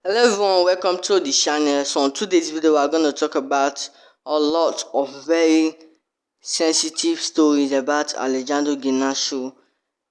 Hello everyone, welcome to the channel. So on today's video we are going to talk about a lot of very sensitive stories about Alejandro Garnacho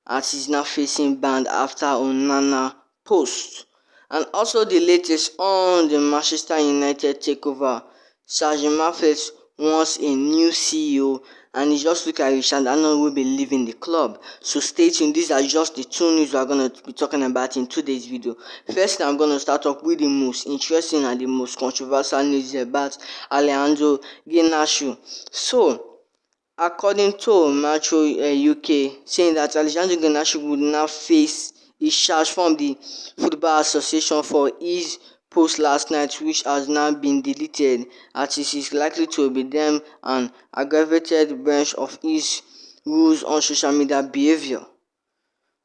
as he's now facing ban after Onana post, and also the latest on the Manchester United takeover. Sir Jim Ratcliffe wants a new CEO and it just look like Richard Arnold will be leaving the club. So stay tuned. These are just the two news we are going to be talking about in today's video. First, I'm going to start off with the most interesting and the most controversial news about Alejandro Garnacho. So, according to Metro UK, saying that Alejandro Garnacho would now face a charge from the Football Association for his post last night, which has now been deleted, as it is likely to be them an aggravated breach of his rules on social media behavior.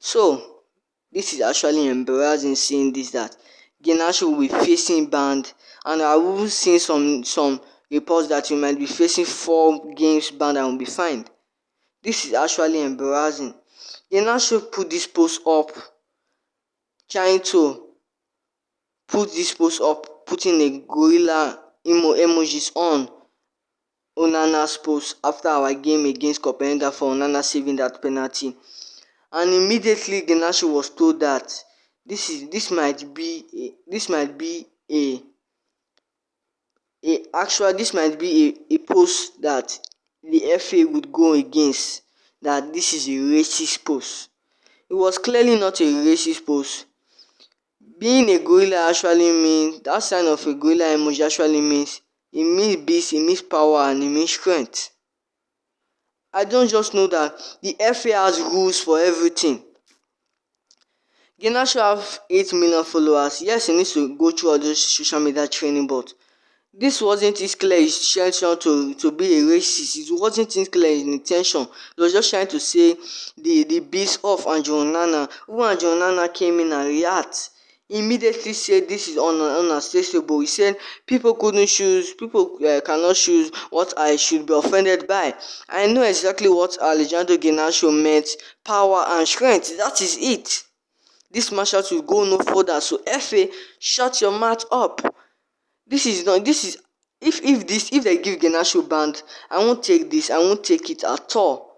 So, this is actually embarrassing seeing this, that Garnacho will be facing banned, and I will see some reports that he might be facing 4 games banned and will be fined. This is actually embarrassing. Garnacho put this post up, trying to putting a gorilla emojis on Onana's post after our game against Copenhagen for Onana saving that penalty. And immediately Garnacho was told that this might be a post that the FA would go against, that this is a racist post. It was clearly not a racist post. Being a gorilla actually means, that sign of a gorilla emoji actually means, it means beast, it means power, and it means strength. I don't just know that the FA has rules for everything. Garnacho have 8 million followers. Yes, he needs to go through all those social media training, but this wasn't his clear intention to be a racist. It wasn't his clear intention. He was just trying to say the beast of Andrew Onana. When Andrew Onana came in and react, he immediately said this is unacceptable. He said people cannot choose what I should be offended by. I know exactly what Alejandro Garnacho meant. Power and strength. That is it. This match will go no further. So FA, shut your mouth up. This is not this is if they give Garnacho band, I won't take this. I won't take it at all.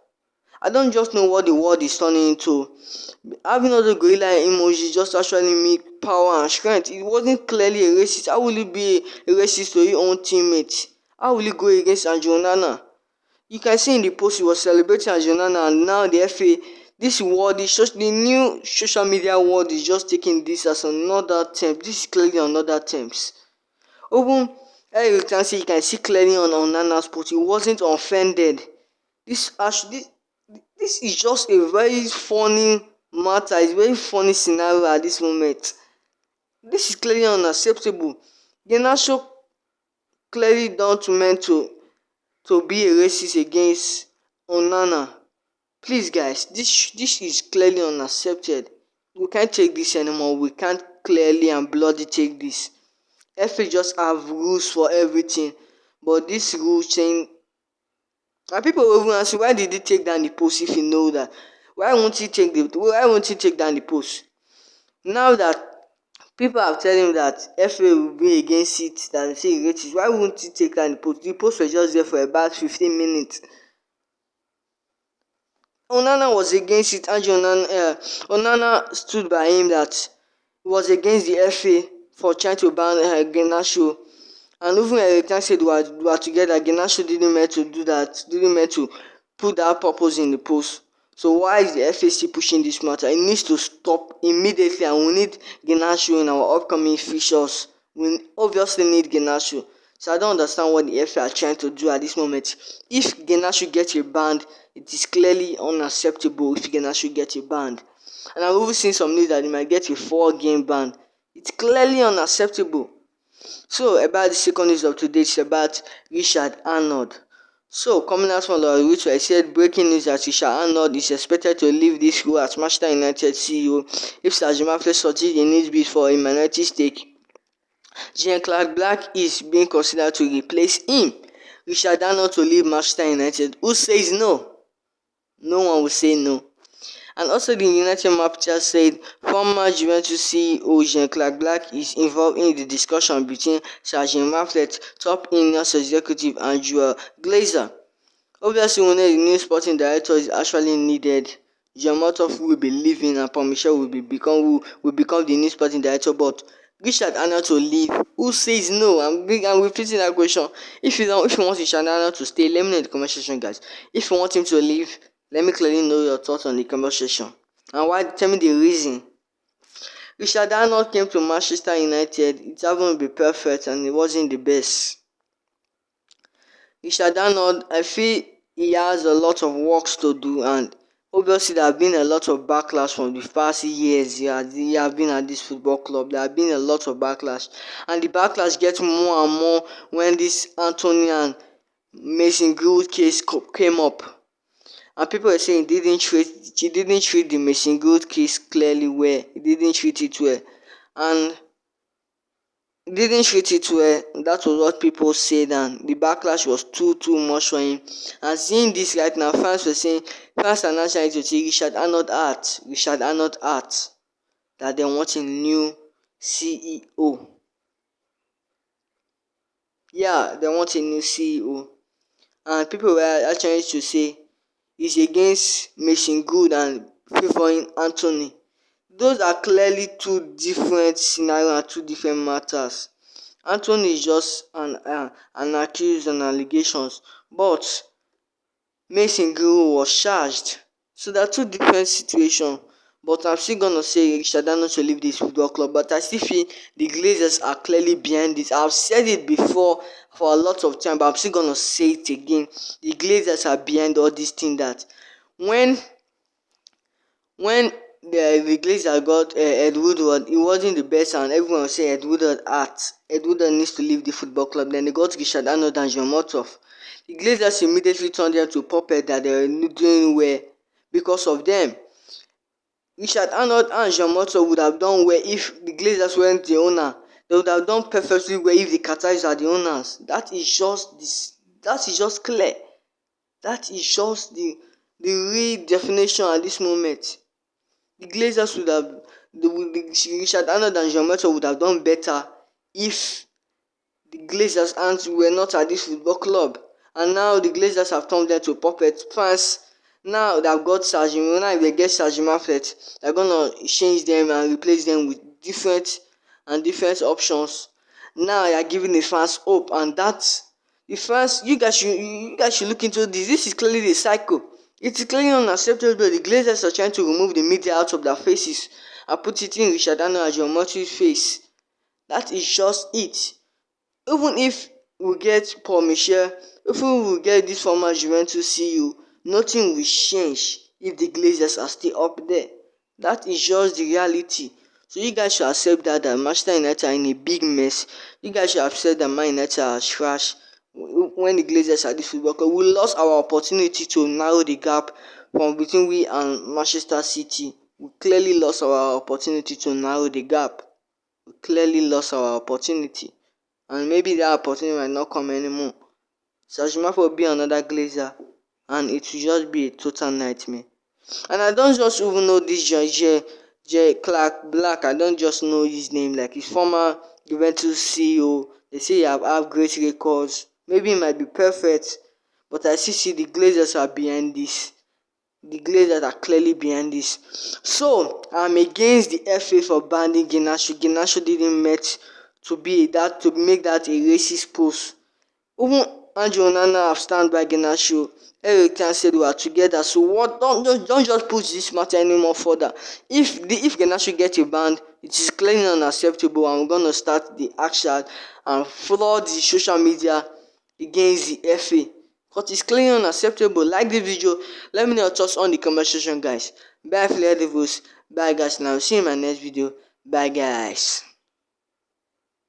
I don't just know what the world is turning into. Having all the gorilla emojis just actually make power and strength. It wasn't clearly a racist. How will it be a racist to your own teammates? How will it go against Andrew Onana? You can see in the post he was celebrating Andrew Onana, and now the FA, this world is just the new social media world is just taking this as another term. This is clearly another terms. Even you can see clearly on Onana's post, he wasn't offended. This is just a very funny matter. It's a very funny scenario at this moment. This is clearly unacceptable. Garnacho clearly don't meant to be a racist against Onana. Please guys, this is clearly unaccepted. We can't take this anymore. We can't clearly and bloody take this. FA just have rules for everything, but this rule saying, and people will even ask you, why did he take down the post if you know that? Why won't he take down the post? Now that people have told him that FA will be against it, that they say racist, why won't he take down the post? The post was just there for about 15 minutes. Onana was against it. Onana stood by him that he was against the FA for trying to ban Garnacho. And even Eric said we were together. Garnacho didn't meant to do that, didn't meant to put that purpose in the post. So why is the FA still pushing this matter? It needs to stop immediately, and we need Garnacho in our upcoming fixtures. We obviously need Garnacho. So I don't understand what the FA are trying to do at this moment. If Garnacho gets a ban, it is clearly unacceptable if Garnacho gets a ban. And I've even seen some news that he might get a 4-game ban. It's clearly unacceptable. So about the second news of today is about Richard Arnold. So coming out from the which I said breaking news that Richard Arnold is expected to leave this role as Manchester United CEO if Sir Jim Ratcliffe succeeds in his bid for a minority stake. Jean-Claude Blanc is being considered to replace him. Richard Arnold to leave Manchester United. Who says no? No one will say no. And also the United Manager said former Juventus CEO Jean-Claude Blanc is involved in the discussion between Sir Jim Ratcliffe, top Ineos executive, and Joel Glazer. Obviously, when the new sporting director is actually needed, Jean-Claude will be leaving and Paul Michel will become the new sporting director. But Richard Arnold to leave, who says no? I'm repeating that question. If you want Richard Arnold to stay, let me know in the comment section, guys. If you want him to leave, let me clearly know your thoughts on the comment section. And why? Tell me the reason. Richard Arnold came to Manchester United. It happened to be perfect, and it wasn't the best. Richard Arnold, I feel he has a lot of works to do, and obviously there have been a lot of backlash from the past years he has been at this football club. There have been a lot of backlash, and the backlash gets more and more when this Anthony and Mason Greenwood case came up. And people are saying he didn't treat the Mason Greenwood case clearly well. He didn't treat it well. And didn't treat it well. That was what people said, and the backlash was too much for him. And seeing this right now, fans are now trying to say Richard Arnold out, that they want a new CEO. Yeah, they want a new CEO. And people were actually to say he's against Mason Good and favoring Anthony. Those are clearly two different scenarios and two different matters. Anthony is just an accused on allegations, but Mason Greenwood was charged. So there are two different situations. But I'm still gonna say Richard Arnold to leave this football club. But I still feel the Glazers are clearly behind this. I've said it before for a lot of time, but I'm still gonna say it again. The Glazers are behind all these things. That when the Glazer got Ed Woodward, he wasn't the best, and everyone was saying Ed Woodward needs to leave the football club. Then they got Richard Arnold and Jean Motov. The Glazers immediately turned them to puppet that they were doing well because of them. Richard Arnold and Jean Motov would have done well if the Glazers weren't the owner. They would have done perfectly well if the Qataris are the owners. That is just clear. That is just the real definition at this moment. The Glazers would have, Richard Arnold and Jean Motov would have done better if the Glazers were not at this football club. And now the Glazers have turned them to puppet fans. Now they've got Sir Jim. Now if they get Sir Jim Ratcliffe, they're gonna change them and replace them with different options. Now they are giving the fans hope, and that's the fans. You guys should look into this. This is clearly the cycle. It is clearly unacceptable. The Glazers are trying to remove the media out of their faces and put it in Richard Arnold and Jean Motov's face. That is just it. Even if we get Paul Michel, if we will get this former Juventus CEO, nothing will change if the Glazers are still up there. That is just the reality. So you guys should accept that Manchester United are in a big mess. You guys should accept that Man United are trash. When the Glazers are this football club, we lost our opportunity to narrow the gap from between we and Manchester City. We clearly lost our opportunity to narrow the gap. We clearly lost our opportunity. And maybe that opportunity might not come anymore. Sajima will be another Glazer, and it will just be a total nightmare. And I don't just even know this Clark Black. I don't just know his name. Like his former Juventus CEO. They say he have great records. Maybe it might be perfect, but I still see the Glazers are behind this. The Glazers are clearly behind this. So I'm against the FA for banning Garnacho. Garnacho didn't meet to make that a racist post. Even Andrew Onana have stand by Garnacho. Eric Tan said we are together. So what? Don't just push this matter anymore further. If Garnacho gets a ban, it is clearly unacceptable, and we're gonna start the action and flood the social media against the FA. Because it's clearly unacceptable. Like this video, let me know your thoughts on the comment section, guys. Bye, Flare Devils. Bye, guys. Now see you in my next video. Bye, guys.